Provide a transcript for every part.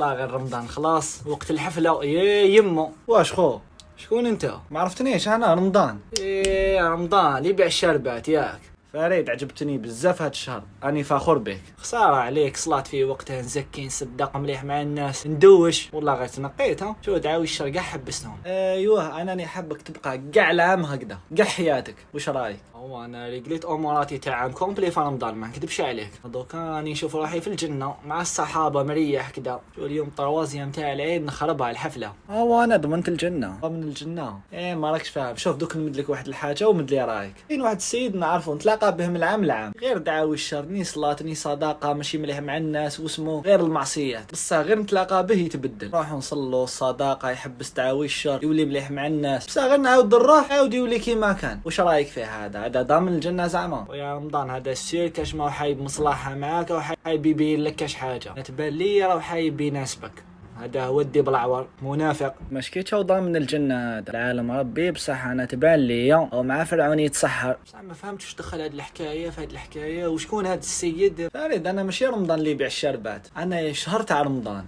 والله غير رمضان خلاص وقت الحفلة. يا يمه واش خو؟ شكون انت؟ ما عرفتنيش انا رمضان. ايه رمضان اللي يبيع الشربات ياك. فريد عجبتني بزاف هاد الشهر، اني فخور بك. خسارة عليك، صلاة في وقتها، نزكي نصدق مليح مع الناس، ندوش والله غير تنقيت. ها شو دعاوي الشر كاع حبستهم. ايوه انا حابك تبقى كاع العام هكذا كاع حياتك، واش رايك؟ هو انا اللي قلت اموراتي تاع عام كومبلي في رمضان، ما نكذبش عليك. دوكا راني نشوف روحي في الجنة مع الصحابة مريح كذا. شو اليوم طروازيام تاع العيد نخربها الحفلة. وانا ضمنت الجنة، ضمن الجنة. ما راكش فاهم. شوف دوك نمد لك واحد الحاجة ومد لي رايك. كاين واحد السيد نعرفو نتلاقى به من العام لعام، غير دعاوي الشر، ني صلاة ني صداقة، ماشي مليح مع الناس واسمو غير المعصيات، بصح غير نتلاقى به يتبدل. نروحو نصلو الصداقة، يحبس دعاوي الشر، يولي مليح مع الناس، بصح غير نعاود نروح عاود يولي كيما كان. واش رايك في هذا ضامن الجنة زعما؟ ويا رمضان هذا السير كاش ما هو حايب مصلحة معاك او حايب يبين لك كاش حاجة، تبان لي راه حايب يناسبك. هذا هو الدي بالعور منافق. مشكيتش ضامن الجنة هذا العالم ربي، بصح انا تبان لي او مع فرعون يتسحر. بصح ما فهمتش واش دخل هاد الحكاية في هاد الحكاية، وشكون هاد السيد؟ فريد انا ماشي رمضان اللي يبيع الشربات، انا شهر تاع رمضان.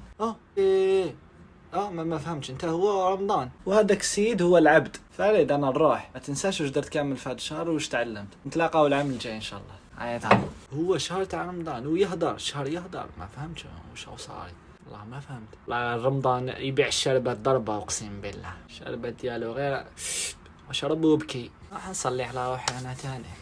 ايه ما فهمتش، انت هو رمضان وهذاك السيد هو العبد. فريد انا نروح، ما تنساش واش درت كامل في هذا الشهر واش تعلمت. نتلاقاو العام الجاي ان شاء الله. عيط عليك. هو شهر تاع رمضان ويهدر الشهر يهدر، ما فهمتش واش هو صاير. والله ما فهمت. والله رمضان يبيع الشربات ضربة اقسم بالله. الشربات ديالو غير اشرب وبكي. راح نصلي على روحي انا تاني.